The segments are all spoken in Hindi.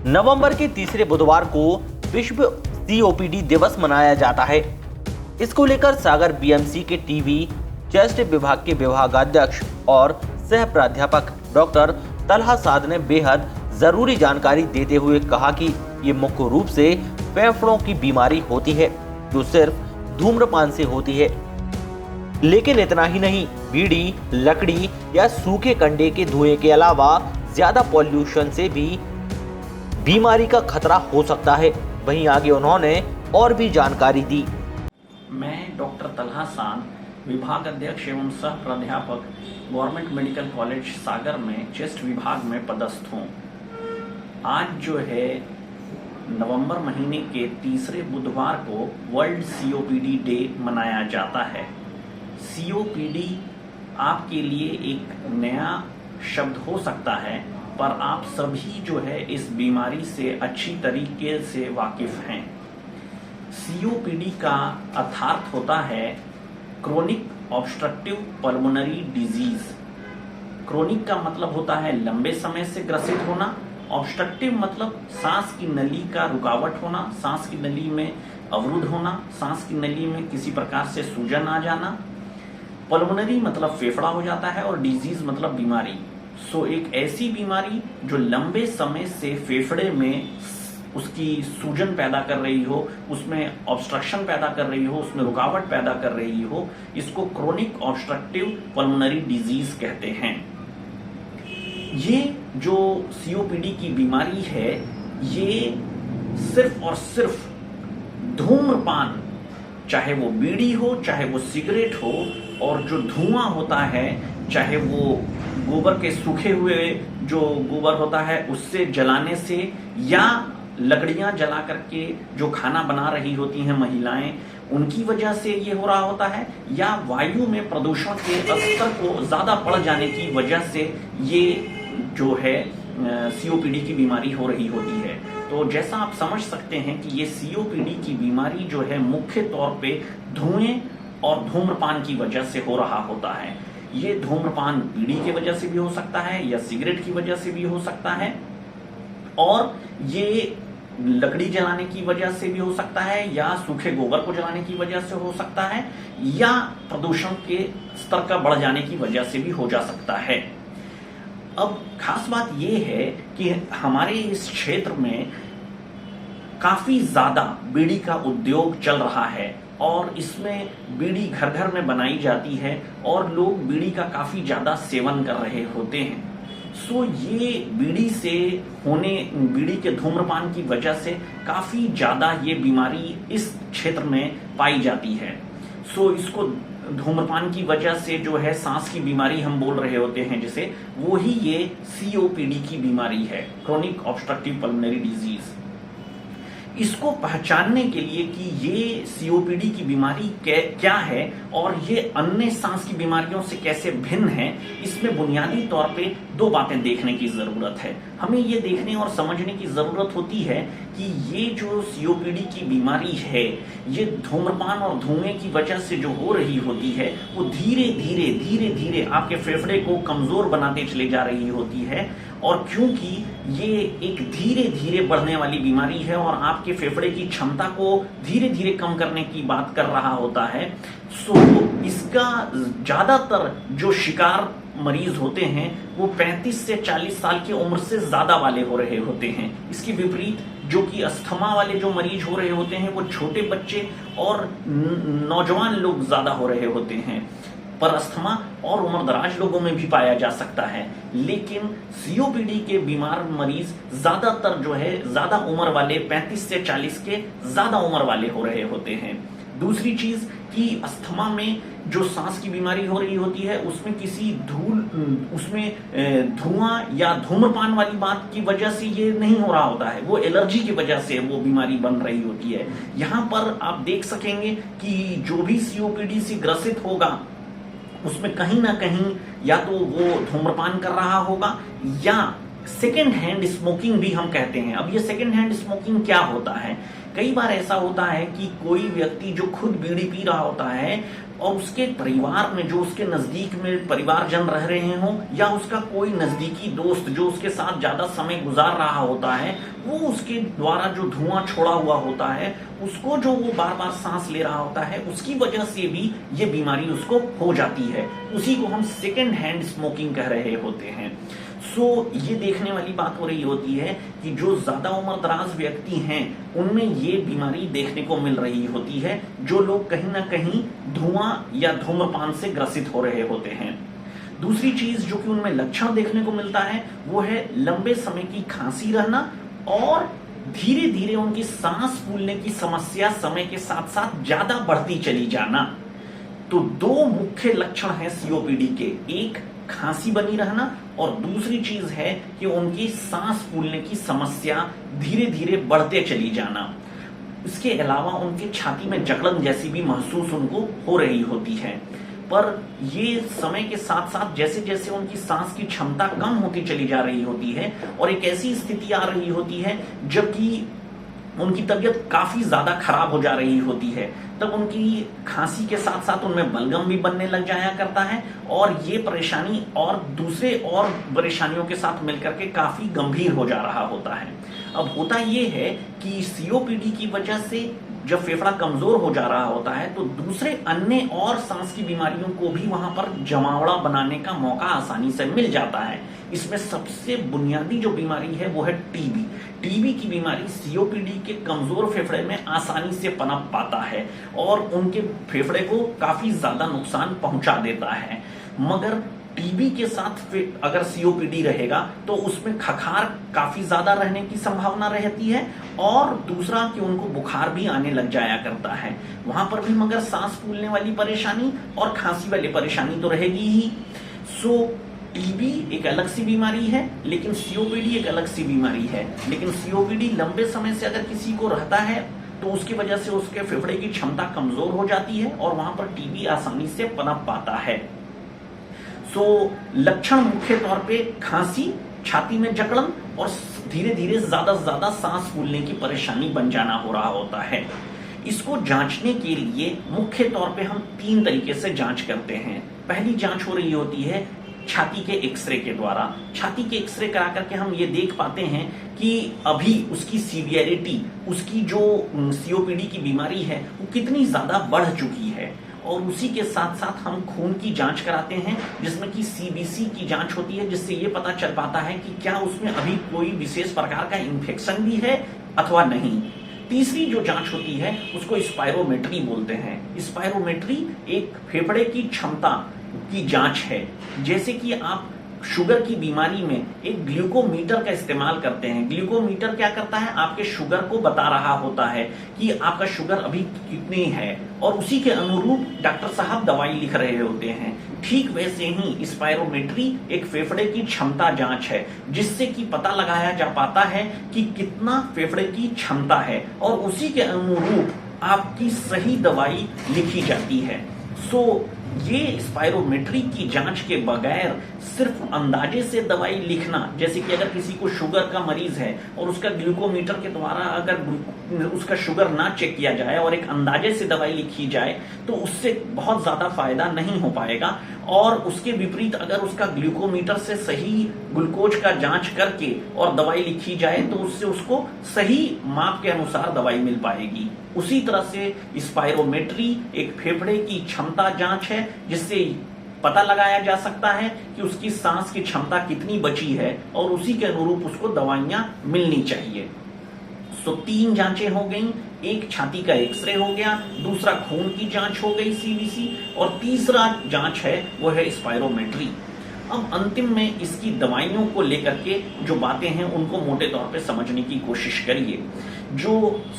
नवंबर के तीसरे बुधवार को विश्व सीओपीडी दिवस मनाया जाता है। इसको लेकर सागर बीएमसी के टीवी चेस्ट विभाग के विभागाध्यक्ष और सह प्राध्यापक डॉक्टर तलहा साद ने बेहद जरूरी जानकारी देते हुए कहा कि ये मुख्य रूप से फेफड़ों की बीमारी होती है जो सिर्फ धूम्रपान से होती है। लेकिन इतना ही नहीं, बीड़ी, लकड़ी या सूखे कंडे के धुएं के अलावा ज्यादा पॉल्यूशन से भी बीमारी का खतरा हो सकता है। वहीं आगे उन्होंने और भी जानकारी दी। मैं डॉक्टर तलहा साद, विभाग अध्यक्ष एवं सह प्राध्यापक गवर्नमेंट मेडिकल कॉलेज सागर में चेस्ट विभाग में पदस्थ हूँ। आज जो है नवंबर महीने के तीसरे बुधवार को वर्ल्ड सीओपीडी डे मनाया जाता है। सीओपीडी आपके लिए एक नया शब्द हो सकता है, पर आप सभी जो है इस बीमारी से अच्छी तरीके से वाकिफ हैं। सीओपीडी का अर्थात होता है chronic obstructive pulmonary disease. Chronic का मतलब होता है लंबे समय से ग्रसित होना, ऑब्स्ट्रक्टिव मतलब सांस की नली का रुकावट होना, सांस की नली में अवरुद्ध होना, सांस की नली में किसी प्रकार से सूजन आ जाना। पल्मोनरी मतलब फेफड़ा हो जाता है और डिजीज मतलब बीमारी। सो एक ऐसी बीमारी जो लंबे समय से फेफड़े में उसकी सूजन पैदा कर रही हो, उसमें ऑब्स्ट्रक्शन पैदा कर रही हो, उसमें रुकावट पैदा कर रही हो, इसको क्रोनिक ऑब्स्ट्रक्टिव पल्मोनरी डिजीज कहते हैं। ये जो सीओपीडी की बीमारी है, ये सिर्फ और सिर्फ धूम्रपान, चाहे वो बीड़ी हो, चाहे वो सिगरेट हो, और जो धुआं होता है, चाहे वो गोबर के सूखे हुए जो गोबर होता है उससे जलाने से, या लकड़ियां जला करके जो खाना बना रही होती हैं महिलाएं, उनकी वजह से ये हो रहा होता है, या वायु में प्रदूषण के स्तर को ज्यादा बढ़ जाने की वजह से ये जो है सीओपीडी की बीमारी हो रही होती है। तो जैसा आप समझ सकते हैं कि ये सीओपीडी की बीमारी जो है मुख्य तौर पे धुएं और धूम्रपान की वजह से हो रहा होता है। ये धूम्रपान बीड़ी की वजह से भी हो सकता है या सिगरेट की वजह से भी हो सकता है, और ये लकड़ी जलाने की वजह से भी हो सकता है, या सूखे गोबर को जलाने की वजह से हो सकता है, या प्रदूषण के स्तर का बढ़ जाने की वजह से भी हो जा सकता है। अब खास बात यह है कि हमारे इस क्षेत्र में काफी ज्यादा बीड़ी का उद्योग चल रहा है और इसमें बीड़ी घर घर में बनाई जाती है और लोग बीड़ी का काफी ज्यादा सेवन कर रहे होते हैं। सो ये बीड़ी से होने, बीड़ी के धूम्रपान की वजह से काफी ज्यादा ये बीमारी इस क्षेत्र में पाई जाती है। सो इसको धूम्रपान की वजह से जो है सांस की बीमारी हम बोल रहे होते हैं जिसे, वो ही ये सीओपीडी की बीमारी है, क्रोनिक ऑब्स्ट्रक्टिव पल्मोनरी डिजीज। इसको पहचानने के लिए कि ये सीओपीडी की बीमारी क्या है और ये अन्य सांस की बीमारियों से कैसे भिन्न है, इसमें बुनियादी तौर पे दो बातें देखने की जरूरत है। हमें ये देखने और समझने की जरूरत होती है कि ये जो सीओपीडी की बीमारी है, ये धूम्रपान और धुएं की वजह से जो हो रही होती है, वो धीरे धीरे आपके फेफड़े को कमजोर बनाते चले जा रही होती है। और क्योंकि ये एक धीरे धीरे बढ़ने वाली बीमारी है और आपके फेफड़े की क्षमता को धीरे धीरे कम करने की बात कर रहा होता है, सो इसका ज्यादातर जो शिकार मरीज होते हैं वो 35 से 40 साल की उम्र से ज्यादा वाले हो रहे होते हैं। इसके विपरीत जो कि अस्थमा वाले जो मरीज हो रहे होते हैं वो छोटे बच्चे और नौजवान लोग ज्यादा हो रहे होते हैं। पर अस्थमा और उम्रदराज लोगों में भी पाया जा सकता है, लेकिन सीओपीडी के बीमार मरीज ज्यादातर जो है ज्यादा उम्र वाले 35 से 40 के ज्यादा उम्र वाले हो रहे होते हैं। दूसरी चीज कि अस्थमा में जो सांस की बीमारी हो रही होती है उसमें किसी धुआं या धूम्रपान वाली बात की वजह से ये नहीं हो रहा होता है, वो एलर्जी की वजह से वो बीमारी बन रही होती है। यहाँ पर आप देख सकेंगे कि जो भी सीओपीडी से ग्रसित होगा उसमें कहीं ना कहीं या तो वो धूम्रपान कर रहा होगा या सेकेंड हैंड स्मोकिंग भी हम कहते हैं। अब ये सेकेंड हैंड स्मोकिंग क्या होता है? कई बार ऐसा होता है कि कोई व्यक्ति जो खुद बीड़ी पी रहा होता है और उसके परिवार में, जो उसके नजदीक में परिवारजन रह रहे हों, या उसका कोई नजदीकी दोस्त जो उसके साथ ज्यादा समय गुजार रहा होता है, वो उसके द्वारा जो धुआं छोड़ा हुआ होता है, उसको जो वो बार बार सांस ले रहा होता है, उसकी वजह से भी ये बीमारी उसको हो जाती है। उसी को हम सेकेंड हैंड स्मोकिंग कह रहे होते हैं। ये देखने वाली बात हो रही होती है कि जो ज्यादा उम्र दराज व्यक्ति हैं, उनमें ये बीमारी देखने को मिल रही होती है, जो लोग कहीं ना कहीं धुआं या धूम्रपान से ग्रसित हो रहे होते हैं। दूसरी चीज जो कि उनमें लक्षण देखने को मिलता है, वो है लंबे समय की खांसी रहना और धीरे धीरे उनकी सांस फूलने की समस्या समय के साथ साथ ज्यादा बढ़ती चली जाना। तो दो मुख्य लक्षण हैं सीओपीडी के, एक खांसी बनी रहना और दूसरी चीज है कि उनकी सांस फूलने की समस्या धीरे धीरे बढ़ते चली जाना। इसके अलावा उनके छाती में जकड़न जैसी भी महसूस उनको हो रही होती है। पर ये समय के साथ साथ जैसे जैसे उनकी सांस की क्षमता कम होती चली जा रही होती है और एक ऐसी स्थिति आ रही होती है जबकि उनकी तबीयत काफी ज्यादा खराब हो जा रही होती है, तब उनकी खांसी के साथ साथ उनमें बलगम भी बनने लग जाया करता है और ये परेशानी और दूसरे और परेशानियों के साथ मिलकर के काफी गंभीर हो जा रहा होता है। अब होता ये है कि सीओपीडी की वजह से जब फेफड़ा कमजोर हो जा रहा होता है तो दूसरे अन्य और सांस की बीमारियों को भी वहां पर जमावड़ा बनाने का मौका आसानी से मिल जाता है। इसमें सबसे बुनियादी जो बीमारी है वो है टीबी। टीबी की बीमारी सीओपीडी के कमजोर फेफड़े में आसानी से पनप पाता है और उनके फेफड़े को काफी ज्यादा नुकसान पहुंचा देता है। मगर टीबी के साथ अगर सीओपीडी रहेगा तो उसमें खखार काफी ज्यादा रहने की संभावना रहती है और दूसरा कि उनको बुखार भी आने लग जाया करता है। वहां पर भी मगर सांस फूलने वाली परेशानी और खांसी वाली परेशानी तो रहेगी ही। टीबी एक अलग सी बीमारी है, लेकिन सीओपीडी एक अलग सी बीमारी है। लेकिन सीओपीडी लंबे समय से अगर किसी को रहता है तो उसकी वजह से उसके फेफड़े की क्षमता कमजोर हो जाती है और वहां पर टीबी आसानी से पनप पाता है। लक्षण मुख्य तौर पे खांसी, छाती में जकड़न और धीरे धीरे ज्यादा से ज्यादा सांस फूलने की परेशानी बन जाना हो रहा होता है। इसको जांचने के लिए मुख्य तौर पे हम 3 तरीके से जांच करते हैं। पहली जांच हो रही होती है छाती के एक्सरे के द्वारा। छाती के एक्सरे करा करके हम ये देख पाते हैं कि अभी उसकी सीवियरिटी, उसकी जो सीओपीडी की बीमारी है वो कितनी ज्यादा बढ़ चुकी है। और उसी के साथ साथ हम खून की जांच कराते हैं जिसमें कि सीबीसी की जांच होती है, जिससे ये पता चल पाता है कि क्या उसमें अभी कोई विशेष प्रकार का इन्फेक्शन भी है अथवा नहीं। तीसरी जो जांच होती है उसको स्पायरोमेट्री बोलते हैं। स्पायरोमेट्री एक फेफड़े की क्षमता की जांच है। जैसे कि आप शुगर की बीमारी में एक ग्लूकोमीटर का इस्तेमाल करते हैं। ग्लूकोमीटर क्या करता है, आपके शुगर को बता रहा होता है कि आपका शुगर अभी कितनी है और उसी के अनुरूप डॉक्टर साहब दवाई लिख रहे होते हैं। ठीक वैसे ही स्पायरोमेट्री एक फेफड़े की क्षमता जांच है, जिससे कि पता लगाया जा पाता है कि कितना फेफड़े की क्षमता है और उसी के अनुरूप आपकी सही दवाई लिखी जाती है। ये स्पायरोमेट्री की जांच के बगैर सिर्फ अंदाजे से दवाई लिखना, जैसे कि अगर किसी को शुगर का मरीज है और उसका ग्लूकोमीटर के द्वारा अगर उसका शुगर ना चेक किया जाए और एक अंदाजे से दवाई लिखी जाए तो उससे बहुत ज्यादा फायदा नहीं हो पाएगा। और उसके विपरीत अगर उसका ग्लूकोमीटर से सही ग्लूकोज का जांच करके और दवाई लिखी जाए तो उससे उसको सही माप के अनुसार दवाई मिल पाएगी। उसी तरह से स्पायरोमेट्री एक फेफड़े की क्षमता जांच है, जिससे पता लगाया जा सकता है कि उसकी सांस की क्षमता कितनी बची है और उसी के अनुरूप उसको दवाइयां मिलनी चाहिए। 3 जांचें हो गई, एक छाती का एक्सरे हो गया, दूसरा खून की जांच हो गई सीबीसी, और तीसरा जांच है वो है स्पायरोमेट्री। अब अंतिम में इसकी दवाइयों को लेकर के जो बातें हैं उनको मोटे तौर पे समझने की कोशिश करिए। जो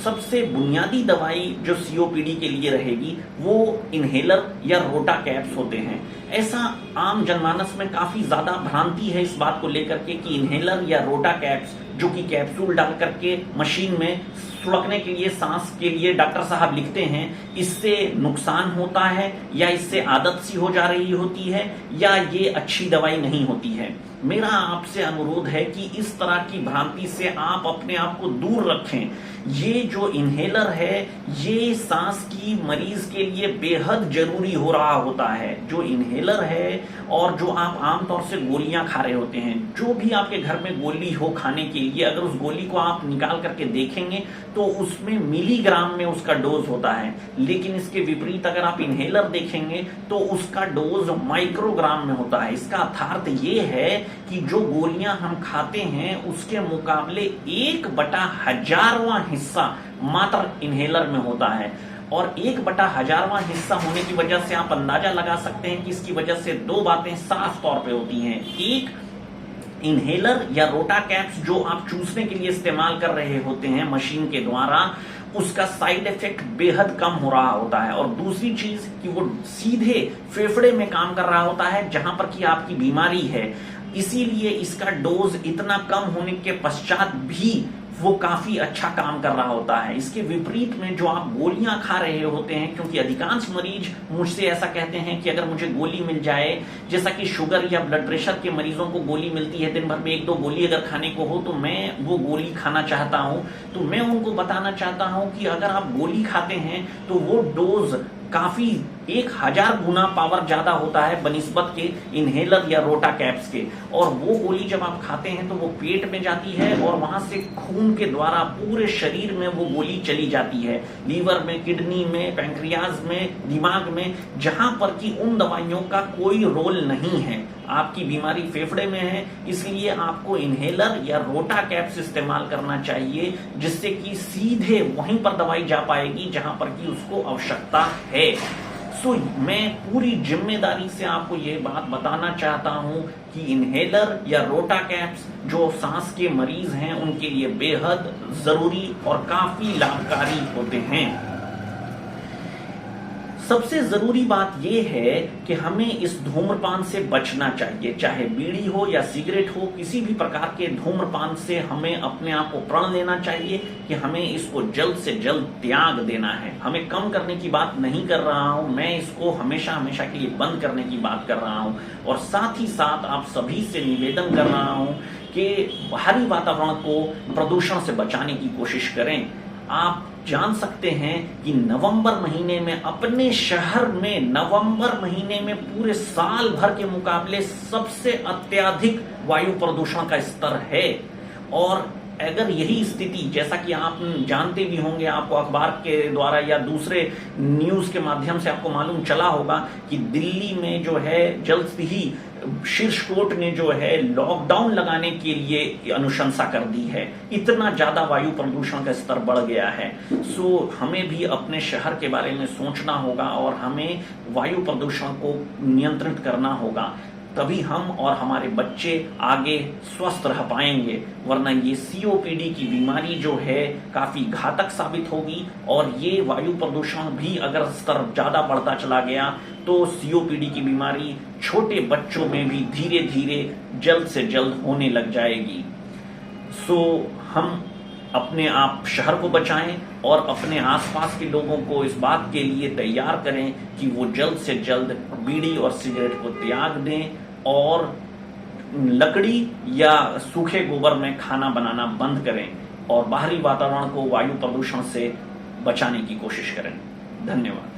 सबसे बुनियादी दवाई जो सीओपीडी के लिए रहेगी वो इनहेलर या रोटा कैप्स होते हैं। ऐसा आम जनमानस में काफी ज्यादा भ्रांति है इस बात को लेकर के कि इनहेलर या रोटा कैप्स, जो कि कैप्सूल डाल करके मशीन में सुड़कने के लिए, सांस के लिए डॉक्टर साहब लिखते हैं, इससे नुकसान होता है या इससे आदत सी हो जा रही होती है या ये अच्छी दवाई नहीं होती है। मेरा आपसे अनुरोध है कि इस तरह की भ्रांति से आप अपने आप को दूर रखें। ये जो इनहेलर है ये सांस की मरीज के लिए बेहद जरूरी हो रहा होता है। जो इनहेलर है और जो आप आमतौर से गोलियां खा रहे होते हैं, जो भी आपके घर में गोली हो खाने के लिए, अगर उस गोली को आप निकाल करके देखेंगे तो उसमें मिलीग्राम में उसका डोज होता है, लेकिन इसके विपरीत अगर आप इनहेलर देखेंगे तो उसका डोज माइक्रोग्राम में होता है। इसका अर्थात ये है कि जो गोलियां हम खाते हैं उसके मुकाबले 1/1000वां हिस्सा मात्र इनहेलर में होता है। और 1/1000वां हिस्सा होने की वजह से आप अंदाजा लगा सकते हैं कि इसकी वजह से दो बातें साफ तौर पे होती हैं। एक, इनहेलर या रोटा कैप्स जो आप चूसने के लिए इस्तेमाल कर रहे होते हैं मशीन के द्वारा, उसका साइड इफेक्ट बेहद कम हो रहा होता है। और दूसरी चीज कि वो सीधे फेफड़े में काम कर रहा होता है जहां पर कि आपकी बीमारी है, इसीलिए इसका डोज इतना कम होने के पश्चात भी वो काफी अच्छा काम कर रहा होता है। इसके विपरीत में जो आप गोलियां खा रहे होते हैं, क्योंकि अधिकांश मरीज मुझसे ऐसा कहते हैं कि अगर मुझे गोली मिल जाए, जैसा कि शुगर या ब्लड प्रेशर के मरीजों को गोली मिलती है, दिन भर में 1-2 गोली अगर खाने को हो तो मैं वो गोली खाना चाहता हूं। तो मैं उनको बताना चाहता हूं कि अगर आप गोली खाते हैं तो वो डोज काफी 1000 गुना पावर ज्यादा होता है बनिस्बत के इनहेलर या रोटा कैप्स के। और वो गोली जब आप खाते हैं तो वो पेट में जाती है और वहां से खून के द्वारा पूरे शरीर में वो गोली चली जाती है, लीवर में, किडनी में, पैंक्रियाज में, दिमाग में, जहां पर कि उन दवाइयों का कोई रोल नहीं है। आपकी बीमारी फेफड़े में है, इसलिए आपको इनहेलर या रोटा कैप्स इस्तेमाल करना चाहिए, जिससे कि सीधे वहीं पर दवाई जा पाएगी जहां पर कि उसको आवश्यकता है। सो मैं पूरी जिम्मेदारी से आपको ये बात बताना चाहता हूं कि इनहेलर या रोटा कैप्स जो सांस के मरीज हैं उनके लिए बेहद जरूरी और काफी लाभकारी होते हैं। सबसे जरूरी बात यह है कि हमें इस धूम्रपान से बचना चाहिए, चाहे बीड़ी हो या सिगरेट हो, किसी भी प्रकार के धूम्रपान से हमें अपने आप को प्रण लेना चाहिए कि हमें इसको जल्द से जल्द त्याग देना है। हमें कम करने की बात नहीं कर रहा हूं, मैं इसको हमेशा हमेशा के लिए बंद करने की बात कर रहा हूं। और साथ ही साथ आप सभी से निवेदन कर रहा हूं कि बाहरी वातावरण को प्रदूषण से बचाने की कोशिश करें। आप जान सकते हैं कि नवंबर महीने में अपने शहर में नवंबर महीने में पूरे साल भर के मुकाबले सबसे अत्यधिक वायु प्रदूषण का स्तर है। और अगर यही स्थिति, जैसा कि आप जानते भी होंगे, आपको अखबार के द्वारा या दूसरे न्यूज के माध्यम से आपको मालूम चला होगा कि दिल्ली में जो है जल्द ही शीर्ष कोर्ट ने जो है लॉकडाउन लगाने के लिए अनुशंसा कर दी है। इतना ज्यादा वायु प्रदूषण का स्तर बढ़ गया है। सो हमें भी अपने शहर के बारे में सोचना होगा और हमें वायु प्रदूषण को नियंत्रित करना होगा, तभी हम और हमारे बच्चे आगे स्वस्थ रह पाएंगे। वरना ये सीओपीडी की बीमारी जो है काफी घातक साबित होगी। और ये वायु प्रदूषण भी अगर स्तर ज्यादा बढ़ता चला गया तो सीओपीडी की बीमारी छोटे बच्चों में भी धीरे धीरे जल्द से जल्द होने लग जाएगी। सो हम अपने आप शहर को बचाएं और अपने आसपास के लोगों को इस बात के लिए तैयार करें कि वो जल्द से जल्द बीड़ी और सिगरेट को त्याग दें और लकड़ी या सूखे गोबर में खाना बनाना बंद करें और बाहरी वातावरण को वायु प्रदूषण से बचाने की कोशिश करें। धन्यवाद।